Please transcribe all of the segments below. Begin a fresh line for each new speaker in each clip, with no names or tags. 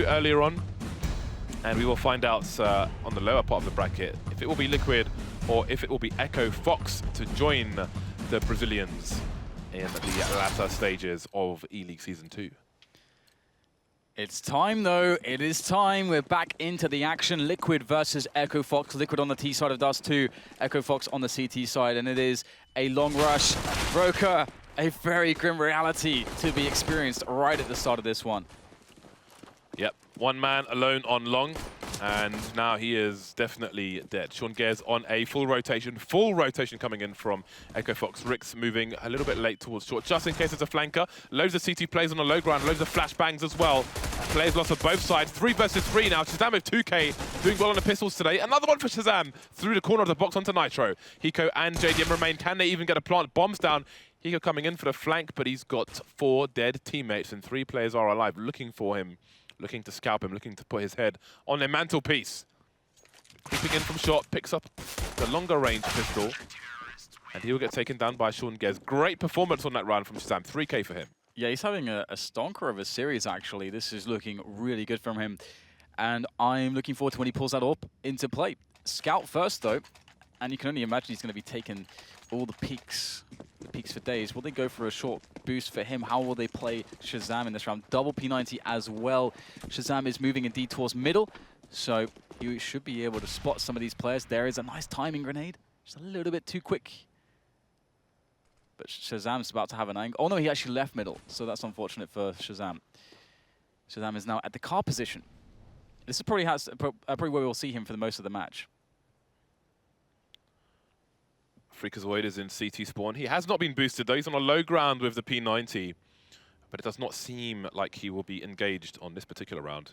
earlier on, and we will find out on the lower part of the bracket if it will be Liquid or if it will be EchoFox to join the Brazilians in the latter stages of ELEAGUE Season 2.
It's time, though. It is time. We're back into the action. Liquid versus EchoFox. Liquid on the T side of Dust 2, EchoFox on the CT side, and it is a long rush. Roka, a very grim reality to be experienced right at the start of this one.
Yep, one man alone on long, and now he is definitely dead. Sean Gares on a full rotation coming in from EchoFox. Rix moving a little bit late towards short, just in case it's a flanker. Loads of CT plays on the low ground, loads of flashbangs as well. Players lost on both sides, 3 versus 3 now. Shazam with 2K, doing well on the pistols today. Another one for Shazam, through the corner of the box onto Nitro. Hiko and JDM remain. Can they even get a plant? Bombs down. Hiko coming in for the flank, but he's got 4 dead teammates, and 3 players are alive, looking for him. Looking to scalp him, looking to put his head on their mantelpiece. Creeping in from short, picks up the longer range pistol, and he will get taken down by Sean Gares. Great performance on that round from Shazam, 3K for him. Yeah,
he's having a stonker of a series, actually. This is looking really good from him, and I'm looking forward to when he pulls that up into play. Scout first, though, and you can only imagine he's going to be taking all the peaks for days. Will they go for a short boost for him? How will they play Shazam in this round? Double P90 as well. Shazam is moving indeed towards middle, so you should be able to spot some of these players. There is a nice timing grenade, just a little bit too quick. But Shazam's about to have an angle. Oh no, he actually left middle, so that's unfortunate for Shazam. Shazam is now at the car position. This is probably where we'll see him for the most of the match.
Freakazoid is in CT spawn. He has not been boosted though. He's on a low ground with the P90, but it does not seem like he will be engaged on this particular round.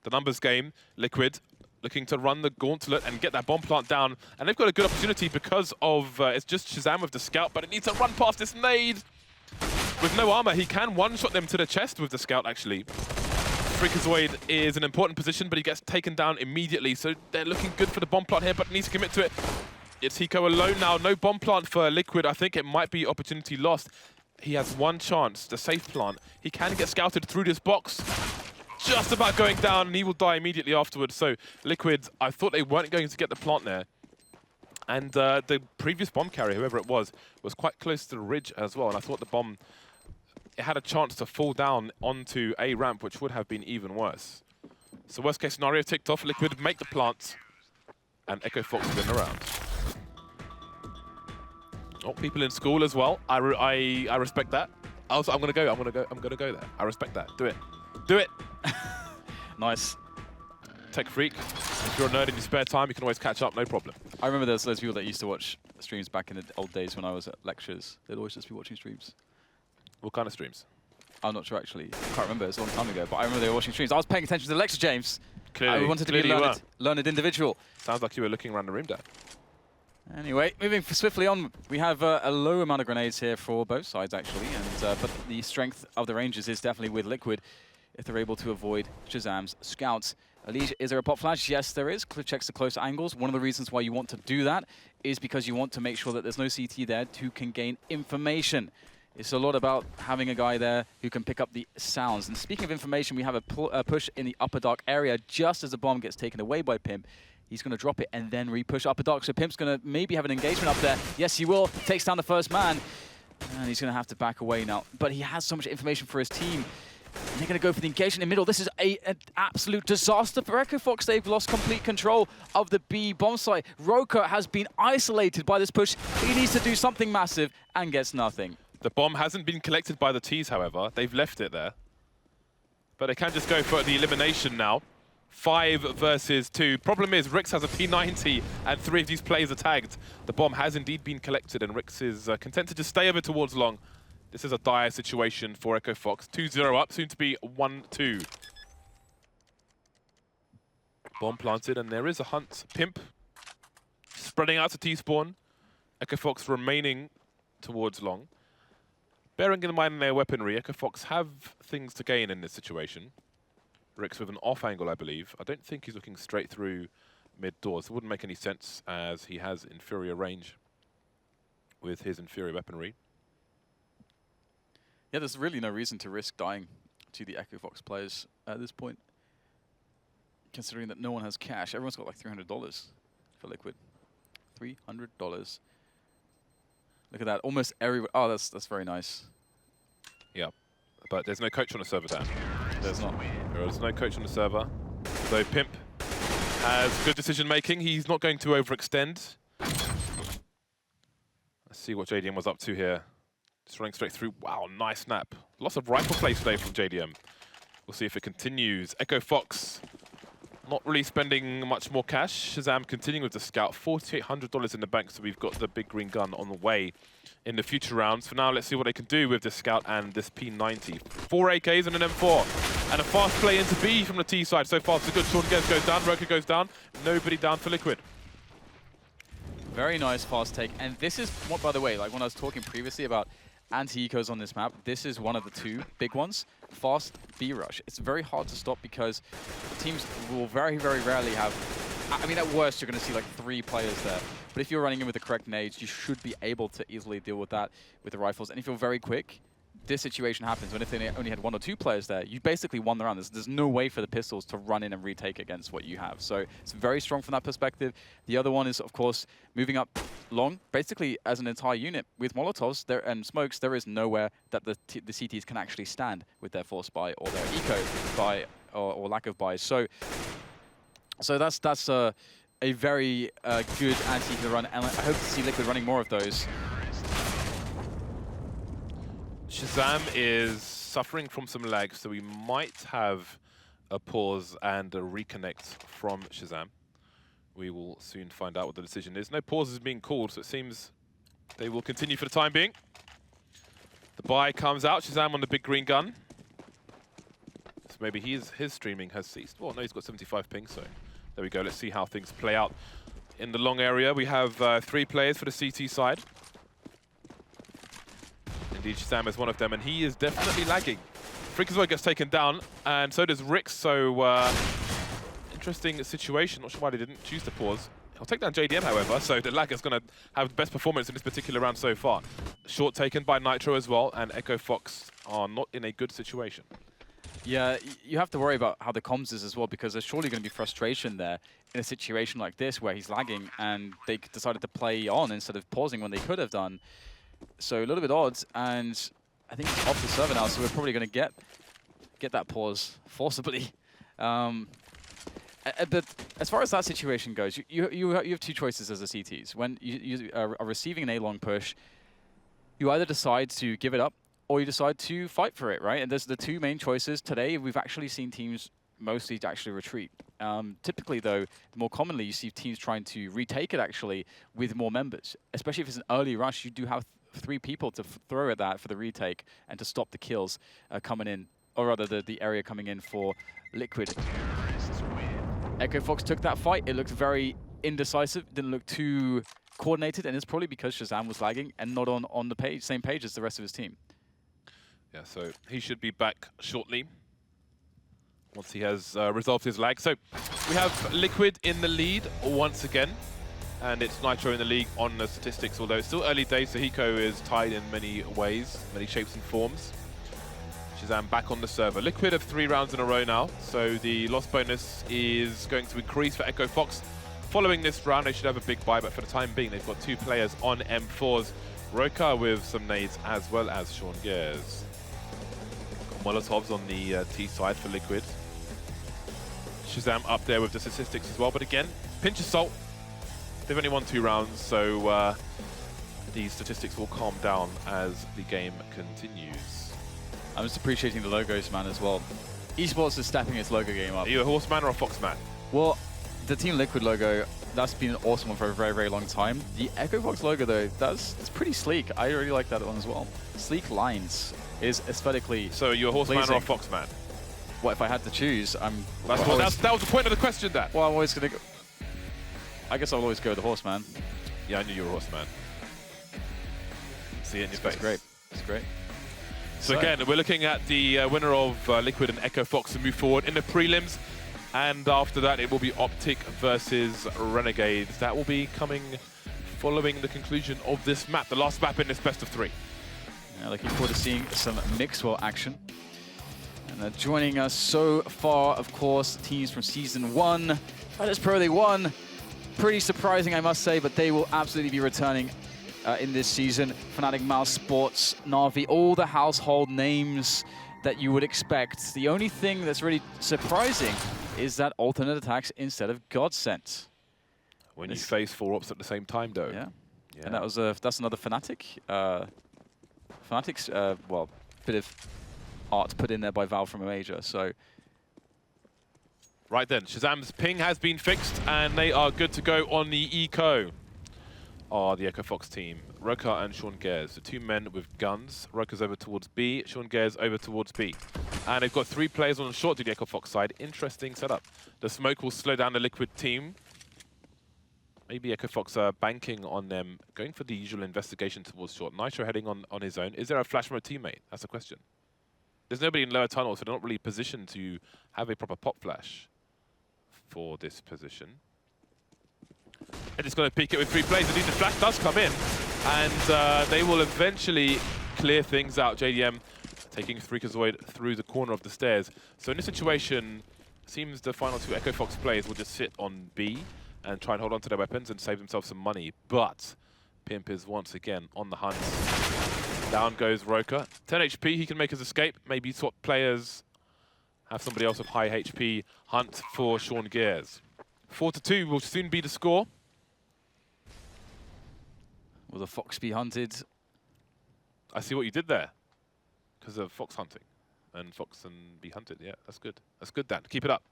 The numbers game, Liquid looking to run the gauntlet and get that bomb plant down, and they've got a good opportunity because of it's just Shazam with the scout, but it needs to run past this nade. With no armor, he can one-shot them to the chest with the scout actually. Freakazoid is in an important position, but he gets taken down immediately, so they're looking good for the bomb plant here, but needs to commit to it. It's Hiko alone now. No bomb plant for Liquid. I think it might be opportunity lost. He has one chance, the safe plant. He can get scouted through this box. Just about going down, and he will die immediately afterwards. So Liquid, I thought they weren't going to get the plant there. And the previous bomb carrier, whoever it was quite close to the ridge as well. And I thought the bomb, it had a chance to fall down onto a ramp, which would have been even worse. So worst case scenario ticked off. Liquid make the plant, and EchoFox win the round. Oh, people in school as well. I respect that. Also, I'm gonna go there. I respect that. Do it. Do it.
Nice.
Tech freak. If you're a nerd in your spare time, you can always catch up, no problem.
I remember there's those people that used to watch streams back in the old days when I was at lectures. They'd always just be watching streams.
What kind of streams?
I'm not sure actually. I can't remember. It's a long time ago. But I remember they were watching streams. I was paying attention to the lecture, James.
Clearly.
I wanted to be a learned individual.
Sounds like you were looking around the room, Dad.
Anyway, moving swiftly on, we have a low amount of grenades here for both sides, actually, and but the strength of the Rangers is definitely with Liquid if they're able to avoid Shazam's scouts. ELEAGUE, is there a pop flash? Yes, there is. Checks the close angles. One of the reasons why you want to do that is because you want to make sure that there's no CT there who can gain information. It's a lot about having a guy there who can pick up the sounds. And speaking of information, we have a push in the upper dark area just as the bomb gets taken away by Pimp. He's going to drop it and then re-push upper dark. So Pimp's going to maybe have an engagement up there. Yes, he will. Takes down the first man. And he's going to have to back away now. But he has so much information for his team. And they're going to go for the engagement in the middle. This is an absolute disaster for EchoFox. They've lost complete control of the B bomb site. Roka has been isolated by this push. He needs to do something massive and gets nothing.
The bomb hasn't been collected by the T's, however. They've left it there. But they can just go for the elimination now. 5 versus 2. Problem is, Rix has a P90 and 3 of these players are tagged. The bomb has indeed been collected and Rix is content to just stay over towards long. This is a dire situation for EchoFox. 2-0 up, soon to be 1-2. Bomb planted and there is a hunt. Pimp spreading out to T-spawn. EchoFox remaining towards long. Bearing in mind their weaponry, EchoFox have things to gain in this situation. Rix with an off angle, I believe. I don't think he's looking straight through mid-doors. It wouldn't make any sense as he has inferior range with his inferior weaponry.
Yeah, there's really no reason to risk dying to the EchoFox players at this point. considering that no one has cash. Everyone's got like $300 for Liquid. $300. Look at that. Almost every. Oh, that's very nice.
Yeah, but there's no coach on the server, Dan.
There's not.
There is no coach on the server. So Pimp has good decision making. He's not going to overextend. Let's see what JDM was up to here. Just running straight through. Wow, nice snap. Lots of rifle play today from JDM. We'll see if it continues. EchoFox not really spending much more cash. Shazam continuing with the scout. $4,800 in the bank, so we've got the big green gun on the way in the future rounds. For now, let's see what they can do with this scout and this P90. 4 AKs and an M4. And a fast play into B from the T side. So far, so good. Sean Guez goes down. Roka goes down. Nobody down for Liquid.
Very nice fast take. And this is what, by the way, like when I was talking previously about anti-ecos on this map, this is one of the two big ones. Fast B rush. It's very hard to stop because teams will very, very rarely have... I mean, at worst, you're going to see like 3 players there. But if you're running in with the correct nades, you should be able to easily deal with that with the rifles. And if you're very quick, this situation happens. When if they only had 1 or 2 players there, you basically won the round. There's no way for the pistols to run in and retake against what you have. So it's very strong from that perspective. The other one is, of course, moving up long, basically as an entire unit. With Molotovs there and smokes, there is nowhere that the CTs can actually stand with their force buy or their eco buy or lack of buys. So that's a very good anti-eco run, and I hope to see Liquid running more of those.
Shazam is suffering from some lag, so we might have a pause and a reconnect from Shazam. We will soon find out what the decision is. No pause is being called, so it seems they will continue for the time being. The buy comes out. Shazam on the big green gun. So maybe his streaming has ceased. Well, no, he's got 75 ping, so there we go. Let's see how things play out. In the long area, we have 3 players for the CT side. Indeed, Shazam is one of them, and he is definitely lagging. Freakazoid gets taken down, and so does Rix, so interesting situation. Not sure why they didn't choose to pause. I'll take down JDM, however, so the lag is going to have the best performance in this particular round so far. Short taken by Nitro as well, and EchoFox are not in a good situation.
Yeah, you have to worry about how the comms is as well, because there's surely going to be frustration there in a situation like this where he's lagging and they decided to play on instead of pausing when they could have done. So a little bit odd, and I think he's off the server now, so we're probably going to get that pause forcibly. But as far as that situation goes, you have 2 choices as a CTs. When you are receiving an A-long push, you either decide to give it up or you decide to fight for it, right? And there's the 2 main choices. Today, we've actually seen teams mostly to actually retreat. Typically, though, more commonly, you see teams trying to retake it, actually, with more members. Especially if it's an early rush, you do have 3 people to throw at that for the retake and to stop the kills coming in, or rather the area coming in for Liquid. EchoFox took that fight. It looked very indecisive, didn't look too coordinated, and it's probably because Shazam was lagging and not on the same page as the rest of his team.
Yeah, so he should be back shortly once he has resolved his lag. So we have Liquid in the lead once again, and it's Nitro in the league on the statistics, although it's still early days, so Hiko is tied in many ways, many shapes and forms. Shazam back on the server. Liquid have 3 rounds in a row now, so the loss bonus is going to increase for EchoFox. Following this round, they should have a big buy, but for the time being, they've got 2 players on M4s. Roka with some nades, as well as Sean Guez. Molotovs on the T side for Liquid. Shazam up there with the statistics as well, but again, pinch of salt. They've only won 2 rounds, so these statistics will calm down as the game continues.
I'm just appreciating the logos, man, as well. Esports is stepping its logo game up.
Are you a horseman or a foxman?
Well, the Team Liquid logo, that's been an awesome one for a very, very long time. The EchoFox logo, though, it's pretty sleek. I really like that one as well. Sleek lines is aesthetically
So you're a horseman
pleasing.
or a foxman?
What if I had to choose?
That was the point of the question, Dan.
Well, I'm always going to go... I guess I'll always go with the horseman.
Yeah, I knew you were a horseman. See it in your face.
That's great. That's great.
So again, we're looking at the winner of Liquid and EchoFox to move forward in the prelims. And after that, it will be Optic versus Renegades. That will be coming following the conclusion of this map, the last map in this best of 3.
Yeah, looking forward to seeing some Mixwell action. And joining us so far, of course, teams from Season 1. Feathers Pro, they won. Pretty surprising, I must say, but they will absolutely be returning in this season. Fnatic, Mouse Sports, Na'Vi, all the household names that you would expect. The only thing that's really surprising is that alternate attacks instead of Godsent.
When you face 4 ops at the same time, though.
Yeah. And that was that's another Fnatic. Fnatic's, well, bit of art put in there by Valve from a major, so.
Right then, Shazam's ping has been fixed, and they are good to go on the eco. The EchoFox team. Roka and Sean Gares, the 2 men with guns. Roka's over towards B, Sean Gares over towards B. And they've got 3 players on the short to the EchoFox side. Interesting setup. The smoke will slow down the Liquid team. Maybe EchoFox are banking on them, going for the usual investigation towards short. Nitro heading on his own. Is there a flash from a teammate? That's the question. There's nobody in lower tunnel, so they're not really positioned to have a proper pop flash for this position. And just going to peek it with 3 plays. Indeed, the flash does come in, and they will eventually clear things out. JDM taking Freakazoid through the corner of the stairs. So in this situation, seems the final 2 EchoFox players will just sit on B and try and hold on to their weapons and save themselves some money. But Pimp is once again on the hunt. Down goes Roka. 10 HP, he can make his escape. Maybe swap players, have somebody else with high HP hunt for Sean Gares. 4-2 will soon be the score.
Will the Fox be hunted?
I see what you did there. Because of Fox hunting. And Fox and be hunted. Yeah, that's good. That's good, Dan. Keep it up.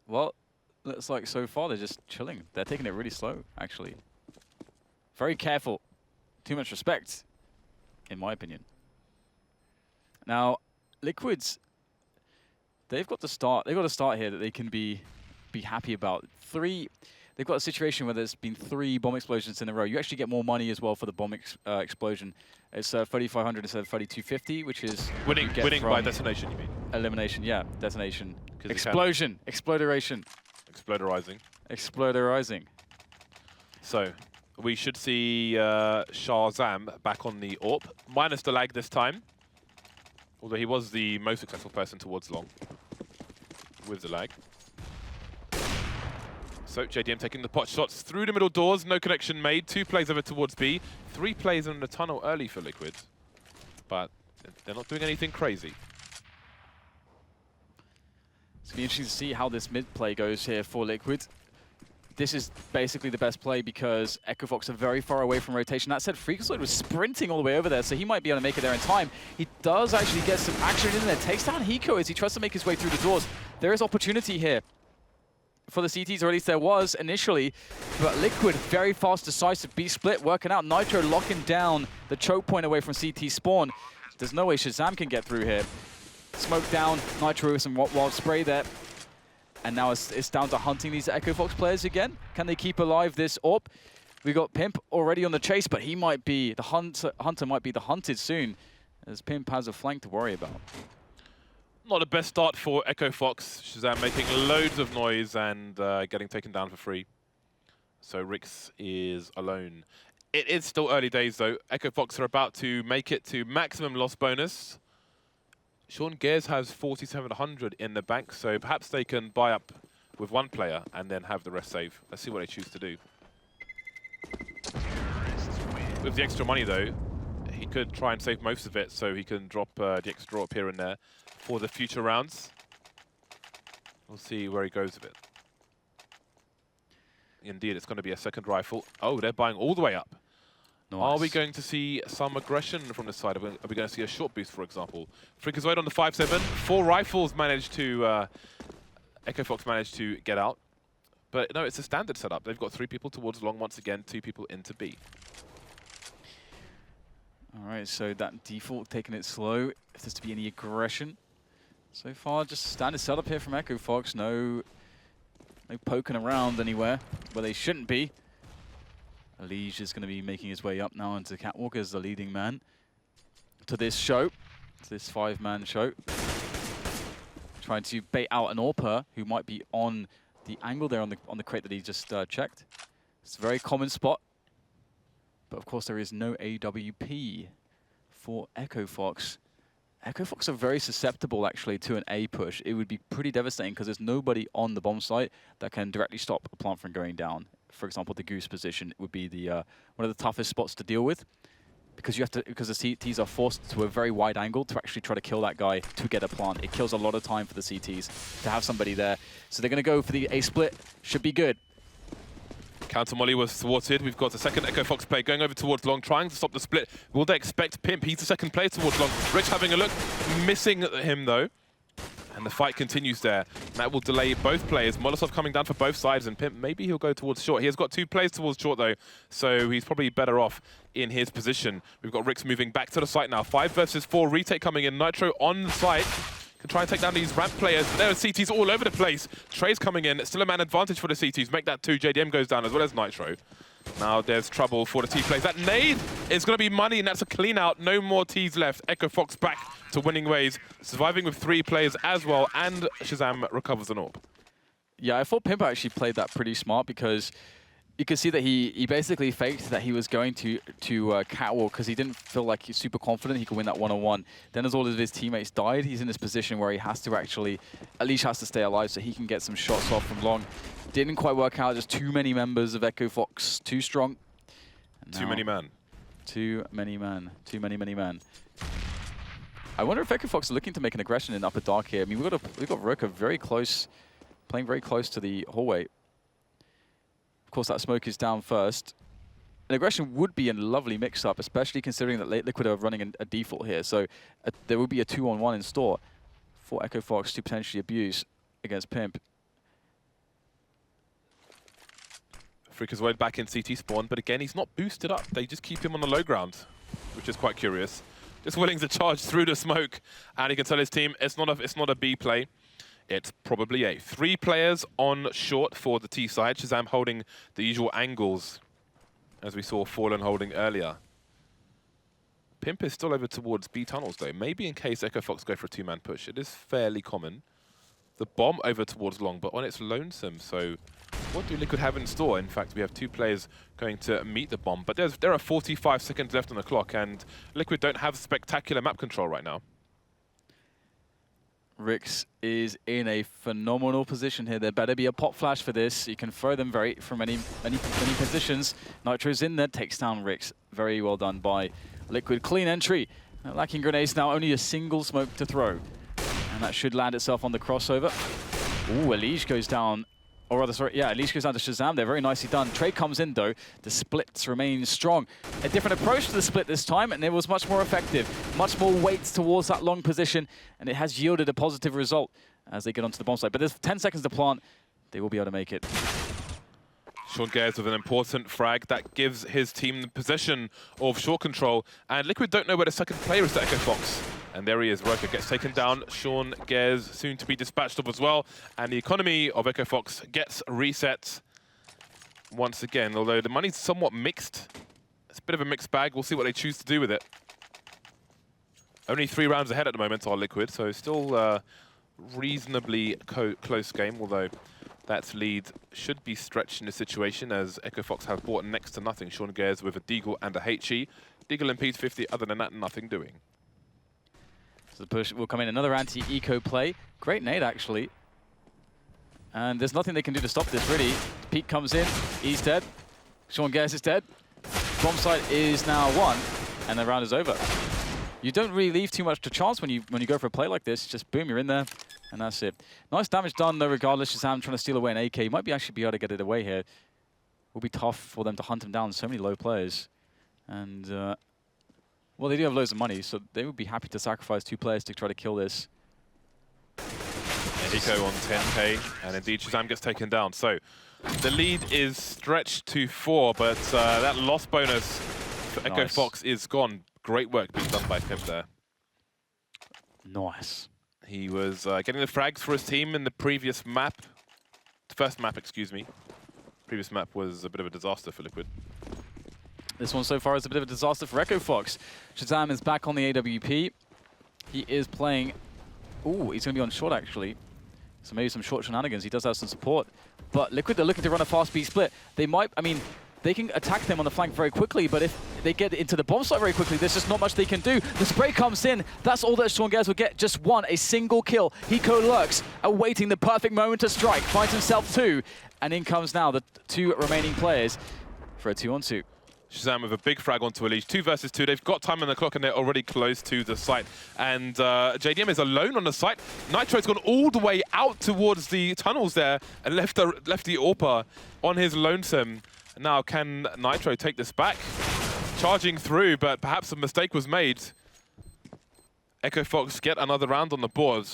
Well, looks like so far they're just chilling. They're taking it really slow, actually. Very careful. Too much respect, in my opinion. Now, Liquids, they've got to start. They've got a start here that they can be happy about. They've got a situation where there's been 3 bomb explosions in a row. You actually get more money as well for the bomb explosion. It's 3,500 instead of 3,250, which is
winning by detonation. You mean
elimination? Yeah, detonation. Explosion, exploderation, exploderizing. So
we should see Shazam back on the AWP, minus the lag this time. Although he was the most successful person towards long with the lag. So JDM taking the pot shots through the middle doors, no connection made. 2 plays over towards B, 3 plays in the tunnel early for Liquid. But they're not doing anything crazy.
It's going to be interesting to see how this mid play goes here for Liquid. This is basically the best play because EchoFox are very far away from rotation. That said, Freakazoid was sprinting all the way over there, so he might be able to make it there in time. He does actually get some action in there. Takes down Hiko as he tries to make his way through the doors. There is opportunity here for the CTs, or at least there was initially. But Liquid, very fast, decisive, B split, working out. Nitro locking down the choke point away from CT spawn. There's no way Shazam can get through here. Smoke down, Nitro with some wild spray there. And now it's down to hunting these EchoFox players again. Can they keep alive this AWP? We got Pimp already on the chase, but he might be, the hunter might be the hunted soon, as Pimp has a flank to worry about.
Not the best start for EchoFox. Shazam making loads of noise and getting taken down for free. So Rix is alone. It is still early days though. EchoFox are about to make it to maximum loss bonus. Sean Gares has 4,700 in the bank, so perhaps they can buy up with 1 player and then have the rest save. Let's see what they choose to do. With the extra money though, he could try and save most of it so he can drop the extra drop here and there for the future rounds. We'll see where he goes with it. Indeed, it's going to be a second rifle. Oh, they're buying all the way up. Nice. Are we going to see some aggression from the side? Are we going to see a short boost, for example? Freakazoid on the 5-7. 4 rifles managed to... EchoFox managed to get out. But no, it's a standard setup. They've got 3 people towards long once again, 2 people into B.
All right, so that default taking it slow. If there's to be any aggression. So far, just standard setup here from EchoFox. No poking around anywhere where they shouldn't be. ELEAGUE is going to be making his way up now into Catwalk as the leading man to this show, to this 5-man show. Trying to bait out an AWPer who might be on the angle there on the crate that he just checked. It's a very common spot. But of course there is no AWP for EchoFox EchoFox are very susceptible actually to an A push. It would be pretty devastating because there's nobody on the bomb site that can directly stop a plant from going down. For example, the goose position would be the one of the toughest spots to deal with, because the CTs are forced to a very wide angle to actually try to kill that guy to get a plant. It kills a lot of time for the CTs to have somebody there. So they're going to go for the A split. Should be good.
Counter Molly was thwarted. We've got a second EchoFox play going over towards long, trying to stop the split. Will they expect Pimp? He's the second player towards long. Rich having a look, missing him though. And the fight continues there. That will delay both players. Molotov coming down for both sides, and Pimp, maybe he'll go towards short. He has got 2 players towards short though, so he's probably better off in his position. We've got Rix moving back to the site now. 5 versus 4 retake coming in. Nitro on the site. Can try and take down these ramp players. There are CTs all over the place. Trey's coming in. Still a man advantage for the CTs. Make that 2. JDM goes down as well as Nitro. Now there's trouble for the T players. That nade is going to be money, and that's a clean out. No more Ts left. EchoFox back to winning ways. Surviving with 3 players as well, and Shazam recovers an orb.
Yeah, I thought Pimp actually played that pretty smart, because you could see that he basically faked that he was going to catwalk because he didn't feel like he's super confident he could win that one-on-one. Then as all of his teammates died, he's in this position where he has to actually, at least has to stay alive so he can get some shots off from long. Didn't quite work out, just too many members of EchoFox, too strong.
Too many men.
Too many men. Too many men. I wonder if EchoFox are looking to make an aggression in upper dark here. I mean, we've got Roka very close, playing very close to the hallway. Of course, that smoke is down first. An aggression would be a lovely mix-up, especially considering that Liquid are running a default here. So there would be a 2-on-1 in store for EchoFox to potentially abuse against Pimp.
Freaker's Way back in CT spawn, but again, he's not boosted up. They just keep him on the low ground, which is quite curious. Just willing to charge through the smoke, and he can tell his team it's not a B play. It's probably A. 3 players on short for the T side. Shazam holding the usual angles, as we saw Fallen holding earlier. Pimp is still over towards B tunnels though, maybe in case EchoFox go for a 2-man push. It is fairly common. The bomb over towards long, but on its lonesome, so what do Liquid have in store? In fact, we have 2 players going to meet the bomb, but there are 45 seconds left on the clock, and Liquid don't have spectacular map control right now.
Rix is in a phenomenal position here. There better be a pop flash for this. You can throw them from many positions. Nitro's in there, takes down Rix. Very well done by Liquid. Clean entry. Lacking grenades now, only a single smoke to throw. And that should land itself on the crossover. Ooh, ELEAGUE goes down. Or rather, sorry, yeah, ELEAGUE goes down to Shazam there. Very nicely done. Trey comes in, though. The splits remain strong. A different approach to the split this time, and it was much more effective. Much more weights towards that long position, and it has yielded a positive result as they get onto the bomb site. But there's 10 seconds to plant. They will be able to make it.
Sean Gares with an important frag that gives his team the possession of short control. And Liquid don't know where the second player is to EchoFox. And there he is. Roka gets taken down. Sean Gares soon to be dispatched of as well. And the economy of EchoFox gets reset once again. Although the money's somewhat mixed. It's a bit of a mixed bag. We'll see what they choose to do with it. Only 3 rounds ahead at the moment are Liquid. So still a reasonably close game. Although that lead should be stretched in this situation as EchoFox have bought next to nothing. Sean Gares with a Deagle and a HE. Deagle impedes 50. Other than that, nothing doing.
So the push will come in. Another anti-eco play. Great nade, actually. And there's nothing they can do to stop this, really. Pete comes in. He's dead. Sean Gares is dead. Bomb site is now 1, and the round is over. You don't really leave too much to chance when you go for a play like this. Just boom, you're in there, and that's it. Nice damage done, though, regardless. Shazam trying to steal away an AK. He might actually be able to get it away here. Will be tough for them to hunt him down. So many low players. And, well, they do have loads of money, so they would be happy to sacrifice 2 players to try to kill this.
Eco on 10k, and indeed Shazam gets taken down. So the lead is stretched to 4, but that loss bonus for EchoFox is gone. Great work being done by Pimp there.
Nice.
He was getting the frags for his team in the previous map. The first map, excuse me. Previous map was a bit of a disaster for Liquid.
This one so far is a bit of a disaster for EchoFox. Shazam is back on the AWP. He is playing... Ooh, he's going to be on short, actually. So maybe some short shenanigans. He does have some support. But Liquid, they're looking to run a fast B split. They might... I mean, they can attack them on the flank very quickly, but if they get into the bomb site very quickly, there's just not much they can do. The spray comes in. That's all that Sean Gers will get. Just one, a single kill. Hiko lurks, awaiting the perfect moment to strike. Finds himself 2, and in comes now the 2 remaining players for a 2-on-2.
Shazam with a big frag onto ELEAGUE. 2 versus 2. They've got time on the clock and they're already close to the site. And JDM is alone on the site. Nitro's gone all the way out towards the tunnels there and left the AWPer on his lonesome. Now can Nitro take this back? Charging through, but perhaps a mistake was made. EchoFox get another round on the board.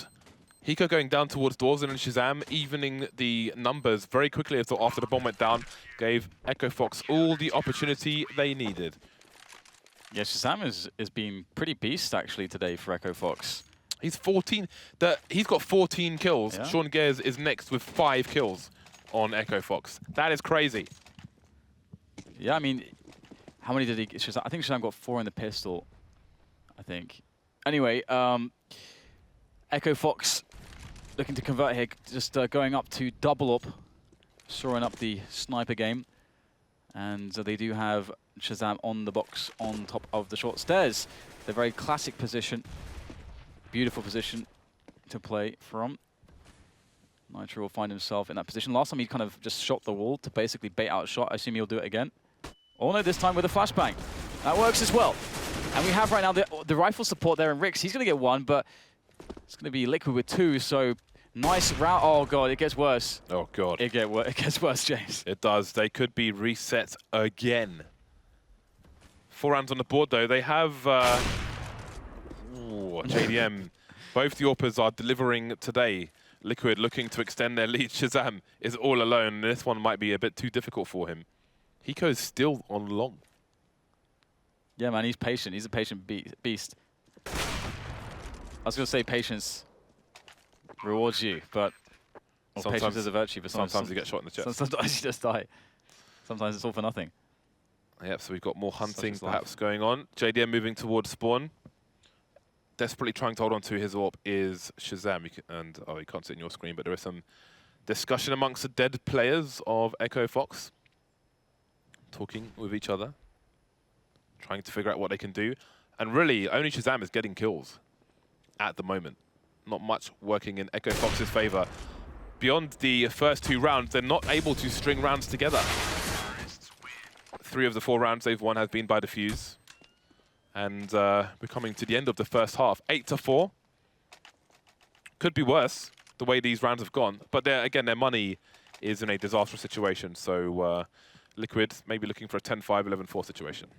Hiko going down towards Dawson and Shazam, evening the numbers very quickly after the bomb went down, gave EchoFox all the opportunity they needed.
Yeah, Shazam is being pretty beast actually today for EchoFox.
He's 14. He's got 14 kills.
Yeah.
Sean Gers is next with 5 kills on EchoFox. That is crazy.
Yeah, I mean, how many did he? I think Shazam got 4 in the pistol. I think. Anyway, EchoFox looking to convert here, just going up to double up, shoring up the sniper game. And they do have Shazam on the box on top of the short stairs. The very classic position, beautiful position to play from. Nitro will find himself in that position. Last time he kind of just shot the wall to basically bait out a shot. I assume he'll do it again. Oh no, this time with a flashbang. That works as well. And we have right now the rifle support there in Rix. He's going to get 1, but it's going to be Liquid with 2, so nice route. Oh god, it gets worse.
Oh god.
It gets worse, James.
It does. They could be reset again. 4 rounds on the board though. They have JDM. Both the AWPers are delivering today. Liquid looking to extend their lead. Shazam is all alone. This one might be a bit too difficult for him. Hiko's still on long.
Yeah, man, he's patient. He's a patient beast. I was going to say patience rewards you, but patience is a virtue. But
sometimes you get shot in the chest.
Sometimes you just die. Sometimes it's all for nothing.
Yep, so we've got more hunting perhaps going on. JDM moving towards spawn. Desperately trying to hold on to his AWP is Shazam. You can't see it in your screen, but there is some discussion amongst the dead players of EchoFox. Talking with each other. Trying to figure out what they can do. And really, only Shazam is getting kills at the moment. Not much working in EchoFox's favor. Beyond the first 2 rounds, they're not able to string rounds together. 3 of the 4 rounds they've won has been by defuse. And we're coming to the end of the first half. 8-4. Could be worse, the way these rounds have gone. But again, their money is in a disastrous situation. So Liquid maybe looking for a 10-5, 11-4 situation.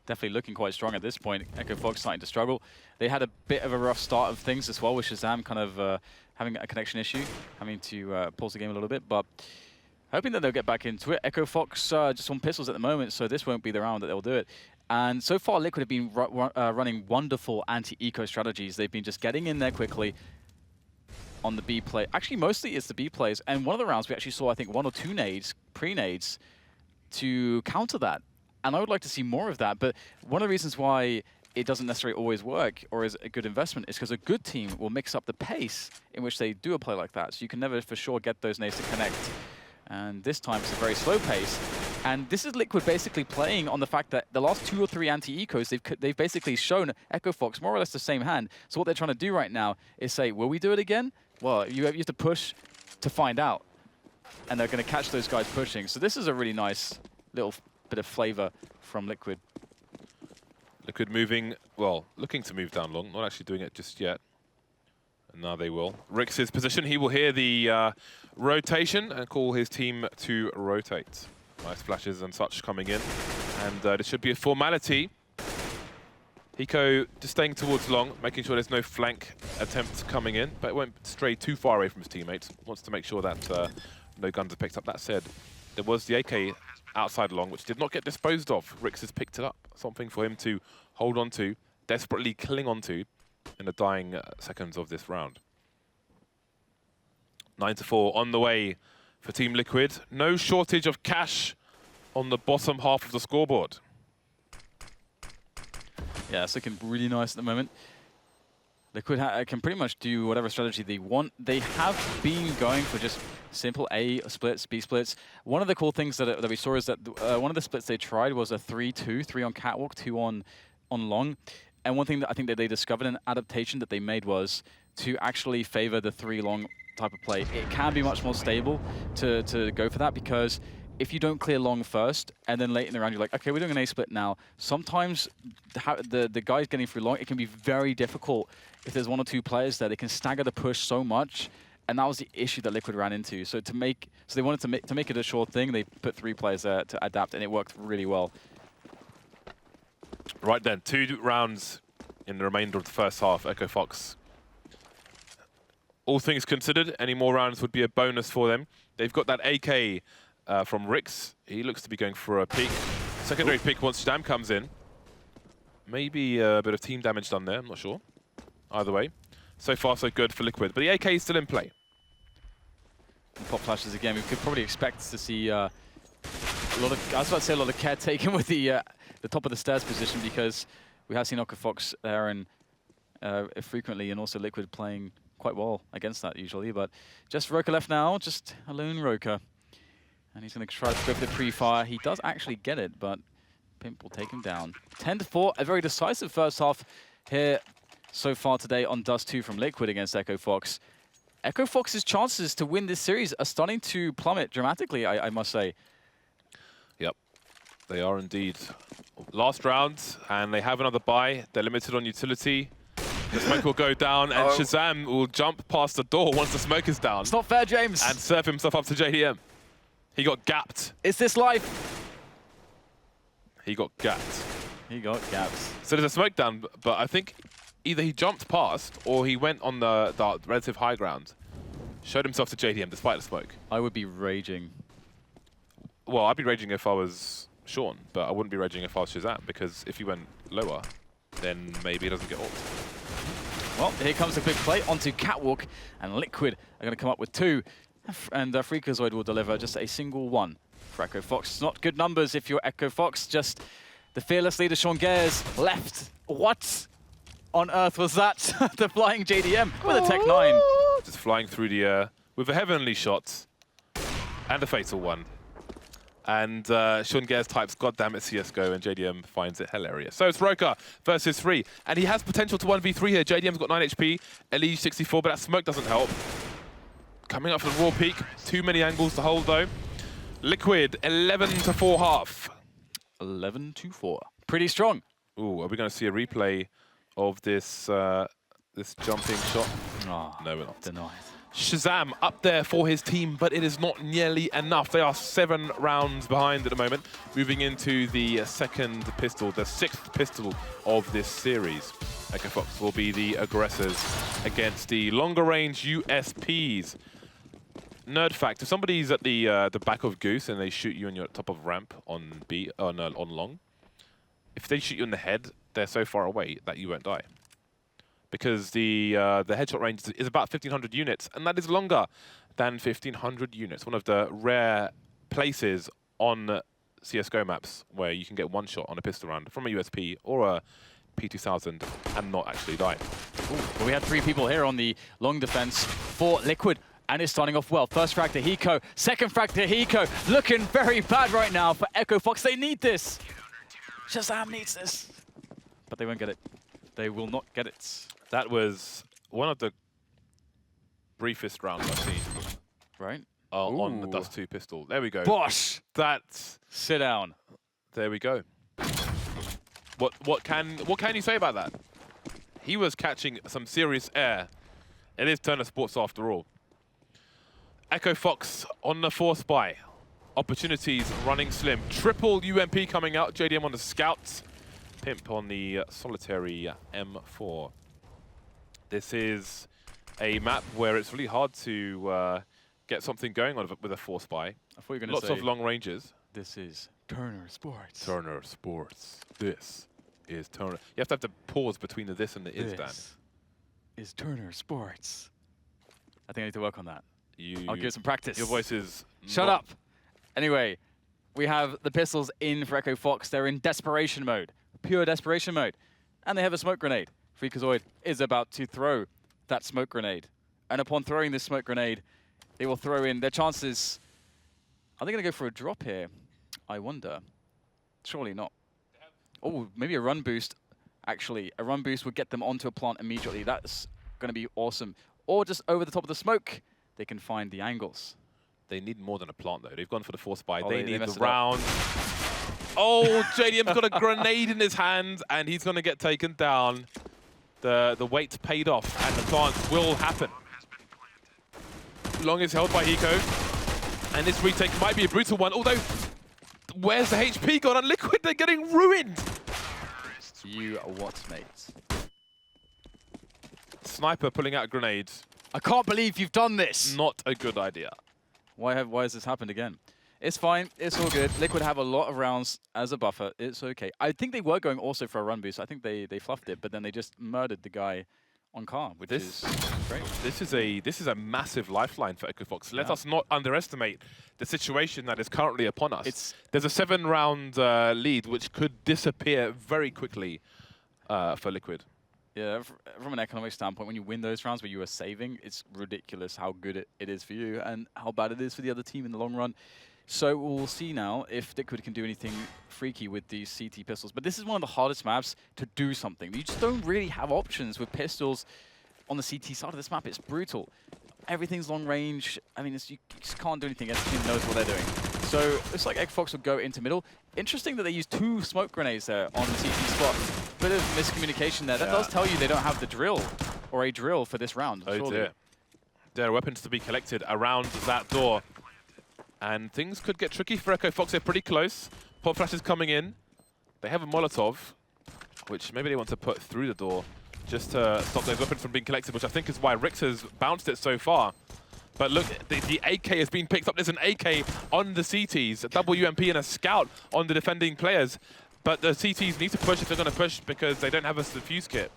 Definitely looking quite strong at this point. EchoFox starting to struggle. They had a bit of a rough start of things as well, with Shazam kind of having a connection issue, having to pause the game a little bit, but hoping that they'll get back into it. EchoFox just on pistols at the moment, so this won't be the round that they'll do it. And so far, Liquid have been running wonderful anti-eco strategies. They've been just getting in there quickly on the B play. Actually, mostly it's the B plays. And one of the rounds, we actually saw, I think, 1 or 2 nades, pre-nades, to counter that. And I would like to see more of that. But one of the reasons why it doesn't necessarily always work or is a good investment is because a good team will mix up the pace in which they do a play like that. So you can never for sure get those nades to connect. And this time it's a very slow pace. And this is Liquid basically playing on the fact that the last 2 or 3 anti-ecos, they've basically shown EchoFox more or less the same hand. So what they're trying to do right now is say, will we do it again? Well, you have to push to find out. And they're going to catch those guys pushing. So this is a really nice little bit of flavor from Liquid.
Liquid moving, well, looking to move down long, not actually doing it just yet. And now they will. Rix's position, he will hear the rotation and call his team to rotate. Nice flashes and such coming in. And this should be a formality. Hiko just staying towards long, making sure there's no flank attempts coming in, but it won't stray too far away from his teammates. Wants to make sure that no guns are picked up. That said, there was the AK outside long, which did not get disposed of. Rix has picked it up. Something for him to hold on to, desperately cling on to in the dying seconds of this round. 9-4 on the way for Team Liquid. No shortage of cash on the bottom half of the scoreboard.
Yeah, it's looking really nice at the moment. Liquid can pretty much do whatever strategy they want. They have been going for just simple A splits, B splits. One of the cool things that we saw is that one of the splits they tried was a 3-2, 3 on catwalk, 2 on long. And one thing that I think that they discovered, an adaptation that they made, was to actually favor the 3 long type of play. It can be much more stable to go for that, because if you don't clear long first, and then late in the round you're like, okay, we're doing an A split now, sometimes the guys getting through long, it can be very difficult. If there's 1 or 2 players there, they can stagger the push so much, and that was the issue that Liquid ran into. So they wanted to make it a short thing. They put 3 players there to adapt, and it worked really well.
Right then, 2 rounds in the remainder of the first half. EchoFox, all things considered, any more rounds would be a bonus for them. They've got that AK from Rix. He looks to be going for a peek. Secondary pick once Shazam comes in. Maybe a bit of team damage done there, I'm not sure. Either way, so far so good for Liquid, but the AK is still in play.
Pop flashes again. We could probably expect to see a lot of, I was about to say a lot of care taken with the top of the stairs position, because we have seen EchoFox there and frequently, and also Liquid playing quite well against that usually. But just Roka left now, just a lone Roka. And he's going to try to go for the pre-fire. He does actually get it, but Pimp will take him down. 10-4, a very decisive first half here so far today on Dust 2 from Liquid against EchoFox. EchoFox's chances to win this series are starting to plummet dramatically, I must say.
Yep, they are indeed. Last round, and they have another buy. They're limited on utility. The smoke will go down, and Shazam will jump past the door once the smoke is down.
It's not fair, James.
And serve himself up to JDM. He got gapped.
Is this life?
He got gapped.
He got gaps.
So there's a smoke down, but I think either he jumped past or he went on the relative high ground. Showed himself to JDM despite the smoke.
I would be raging.
Well, I'd be raging if I was Sean, but I wouldn't be raging if I was Shazam, because if he went lower, then maybe he doesn't get ult.
Well, here comes a big play onto Catwalk, and Liquid are going to come up with 2. And Freakazoid will deliver just a single 1 for EchoFox. Not good numbers if you're EchoFox, just the fearless leader Sean Gares left. What on earth was that? The flying JDM with a Tech 9.
Just flying through the air with a heavenly shot and a fatal one. And Sean Gares types, "God damn it, CSGO," and JDM finds it hilarious. So it's Roka versus 3, and he has potential to 1v3 here. JDM's got 9 HP, ELEAGUE 64, but that smoke doesn't help. Coming up for the raw peak, too many angles to hold though. Liquid 11-4 half.
11-4. Pretty strong.
Ooh, are we going to see a replay of this this jumping shot?
Oh,
no, we're not.
Denied.
Shazam up there for his team, but it is not nearly enough. They are 7 rounds behind at the moment, moving into the second pistol, the 6th pistol of this series. EchoFox will be the aggressors against the longer range USPs. Nerd fact: if somebody's at the back of Goose and they shoot you on your top of ramp on B on long, if they shoot you in the head, they're so far away that you won't die, because the headshot range is about 1,500 units, and that is longer than 1,500 units. One of the rare places on CSGO maps where you can get 1 shot on a pistol round from a USP or a P2000 and not actually die.
Ooh, well, we had 3 people here on the long defense for Liquid, and it's starting off well. First frag to Hiko, second frag to Hiko. Looking very bad right now for EchoFox. They need this. Shazam needs this. But they won't get it. They will not get it.
That was one of the briefest rounds I've seen.
Right?
On the Dust 2 pistol. There we go.
Bosh!
That's...
Sit down.
There we go. What can you say about that? He was catching some serious air. It is Turner Sports after all. EchoFox on the 4th spy. Opportunities running slim. Triple UMP coming out. JDM on the Scouts. Pimp on the solitary M4. This is a map where it's really hard to get something going on with a 4 spy.
I thought you were going to say...
Lots of long ranges.
This is Turner Sports.
Turner Sports. This is Turner. You have to pause between the this and the is, Dan.
This is Turner Sports. I think I need to work on that. I'll give it some practice.
Your voice is...
Shut up. Anyway, we have the pistols in for EchoFox. They're in desperation mode. Pure desperation mode. And they have a smoke grenade Freakazoid is about to throw that smoke grenade. And upon throwing this smoke grenade, they will throw in their chances. Are they going to go for a drop here? I wonder. Surely not. Oh, maybe a run boost. Actually, a run boost would get them onto a plant immediately. That's going to be awesome. Or just over the top of the smoke, they can find the angles.
They need more than a plant, though. They've gone for the force buy.
Oh,
they need the
up.
round. Oh, JDM's got a grenade in his hand, and he's going to get taken down. The wait paid off, and the plant will happen. Long is held by Eco, and this retake might be a brutal one, although where's the HP gone on Liquid? They're getting ruined.
You what, mate?
Sniper pulling out grenades.
I can't believe you've done this.
Not a good idea.
Why has this happened again? It's fine. It's all good. Liquid have a lot of rounds as a buffer. It's okay. I think they were going also for a run boost. I think they fluffed it, but then they just murdered the guy on car, which is great.
This is a massive lifeline for EchoFox. Let us not underestimate the situation that is currently upon us. There's a 7-round lead which could disappear very quickly for Liquid.
Yeah, from an economic standpoint, when you win those rounds where you are saving, it's ridiculous how good it is for you and how bad it is for the other team in the long run. So we'll see now if Liquid can do anything freaky with these CT pistols. But this is one of the hardest maps to do something. You just don't really have options with pistols on the CT side of this map. It's brutal. Everything's long range. I mean, you just can't do anything. Every team knows what they're doing. So it's like EchoFox will go into middle. Interesting that they use 2 smoke grenades there on the CT spot. Bit of miscommunication there. That does tell you they don't have the drill or a drill for this round.
Oh dear. There are weapons to be collected around that door. And things could get tricky for EchoFox. They're pretty close. Pop flash is coming in. They have a Molotov, which maybe they want to put through the door just to stop those weapons from being collected, which I think is why Rix has bounced it so far. But look, the AK has been picked up. There's an AK on the CTs, a WMP and a Scout on the defending players. But the CTs need to push if they're going to push because they don't have a defuse kit.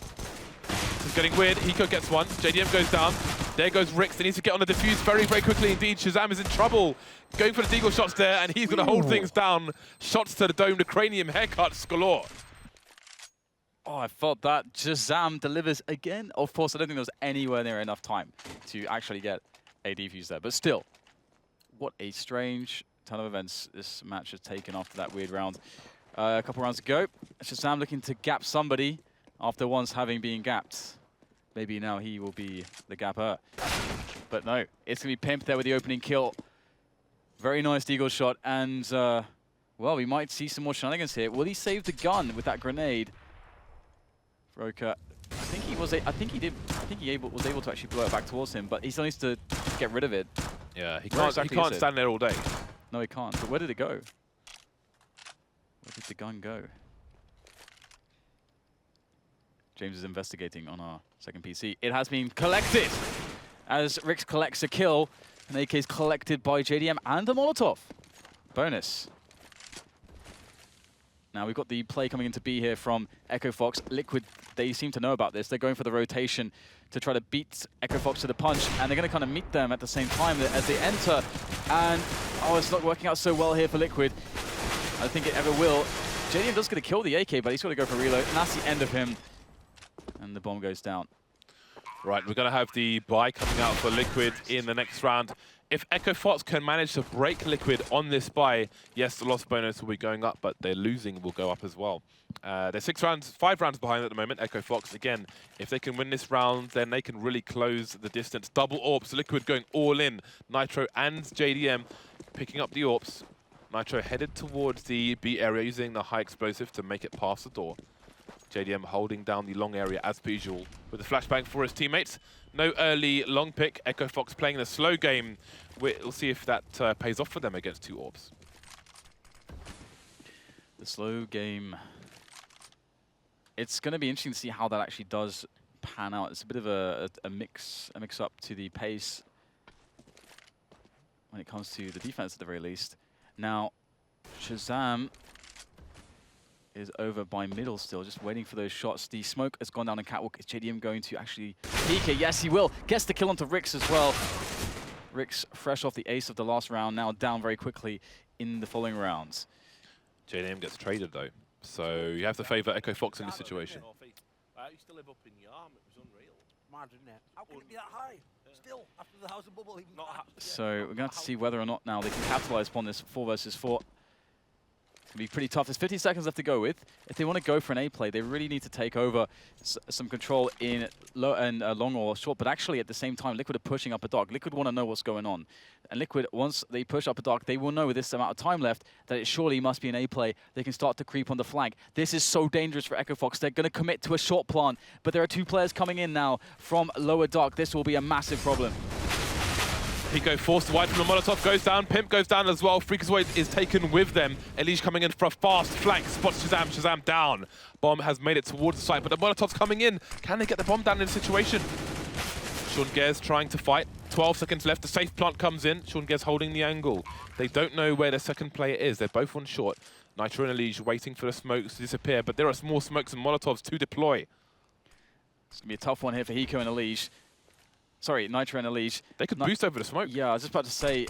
This is getting weird. Hiko gets one. JDM goes down. There goes Rix. They need to get on the defuse very, very quickly indeed. Shazam is in trouble. Going for the deagle shots there, and he's going to hold things down. Shots to the dome, the cranium haircuts galore.
Oh, I felt that. Shazam delivers again. Of course, I don't think there was anywhere near enough time to actually get a defuse there. But still, what a strange ton of events this match has taken after that weird round. A couple rounds ago, Shazam looking to gap somebody after once having been gapped. Maybe now he will be the gapper. But no, it's going to be Pimp there with the opening kill. Very nice deagle shot, and well, we might see some more shenanigans here. Will he save the gun with that grenade? Roka, I think he was able to actually blow it back towards him, but he still needs to get rid of it.
Yeah, he can't stand there all day.
No, he can't. But where did it go? Where did the gun go? James is investigating on our second PC. It has been collected as Rix collects a kill. An AK is collected by JDM and a Molotov. Bonus. Now we've got the play coming into B here from EchoFox. Liquid, they seem to know about this. They're going for the rotation to try to beat EchoFox to the punch, and they're going to kind of meet them at the same time as they enter. And, oh, it's not working out so well here for Liquid. I don't think it ever will. JDM does get to kill the AK, but he's got to go for reload, and that's the end of him. And the bomb goes down.
Right, we're going to have the buy coming out for Liquid in the next round. If EchoFox can manage to break Liquid on this buy, yes, the loss bonus will be going up, but their losing will go up as well. They're 5 rounds behind at the moment, EchoFox. Again, if they can win this round, then they can really close the distance. Double AWPs, Liquid going all in. Nitro and JDM picking up the AWPs. Nitro headed towards the B area using the high explosive to make it past the door. JDM holding down the long area as per usual with the flashbang for his teammates. No early long pick. EchoFox playing the slow game. We'll see if that pays off for them against 2 AWPs.
The slow game. It's going to be interesting to see how that actually does pan out. It's a bit of a mix-up to the pace when it comes to the defense at the very least. Now, Shazam is over by middle still, just waiting for those shots. The smoke has gone down the catwalk. Is JDM going to actually peek it? Yes, he will. Gets the kill onto Rix as well. Rix fresh off the ace of the last round, now down very quickly in the following rounds.
JDM gets traded though, so you have to favor EchoFox in this situation.
I used to live up in Yarm. It was unreal.
Mad, isn't it? How can it be that high? Still, after the housing bubble, even
So we're going to have to see whether or not now they can capitalize upon this 4 versus 4. It's going to be pretty tough. There's 50 seconds left to go with. If they want to go for an A play, they really need to take over some control in low and long or short. But actually, at the same time, Liquid are pushing up a dock. Liquid want to know what's going on. And Liquid, once they push up a dock, they will know with this amount of time left that it surely must be an A play. They can start to creep on the flank. This is so dangerous for EchoFox. They're going to commit to a short plant. But there are 2 players coming in now from lower dock. This will be a massive problem.
Pico forced wide from the Molotov, goes down, Pimp goes down as well. Freaka's Void is taken with them. ELEAGUE coming in for a fast flank, spots Shazam, Shazam down. Bomb has made it towards the site, but the Molotov's coming in. Can they get the bomb down in the situation? Sean Guer's trying to fight. 12 seconds left, the safe plant comes in. Sean Guer's holding the angle. They don't know where their second player is. They're both on short. Nitro and ELEAGUE waiting for the smokes to disappear, but there are more smokes and Molotovs to deploy.
It's going to be a tough one here for Hiko and ELEAGUE. Sorry, Nitro and ELEAGUE.
They could boost over the smoke.
Yeah, I was just about to say,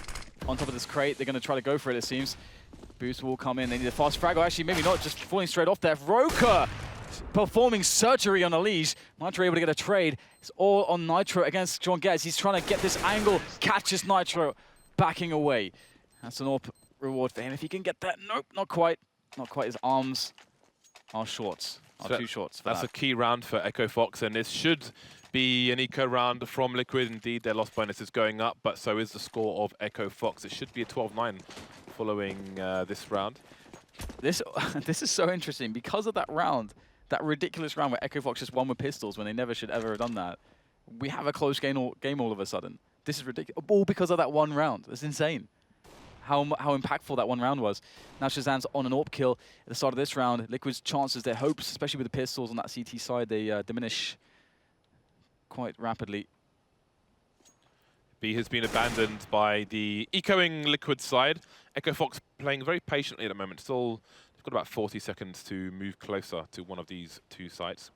on top of this crate, they're going to try to go for it, it seems. Boost will come in. They need a fast frag. Or actually, maybe not, just falling straight off there. Roka performing surgery on ELEAGUE. Nitro able to get a trade. It's all on Nitro against Sean Guer. He's trying to get this angle, catches Nitro, backing away. That's an AWP reward for him. If he can get that, nope, not quite. Not quite. His arms are shorts, are too shorts for
That's
that.
a key round for EchoFox, and this should be an eco round from Liquid. Indeed, their loss bonus is going up, but so is the score of EchoFox. It should be a 12-9 following this round.
This is so interesting because of that round, that ridiculous round where EchoFox just won with pistols when they never should ever have done that. We have a close game all of a sudden. This is ridiculous. All because of that one round. That's insane. How impactful that one round was. Now Shazam's on an AWP kill at the start of this round. Liquid's chances, their hopes, especially with the pistols on that CT side, they diminish quite rapidly.
B has been abandoned by the echoing Liquid side. EchoFox playing very patiently at the moment. Still, they've got about 40 seconds to move closer to one of these 2 sites.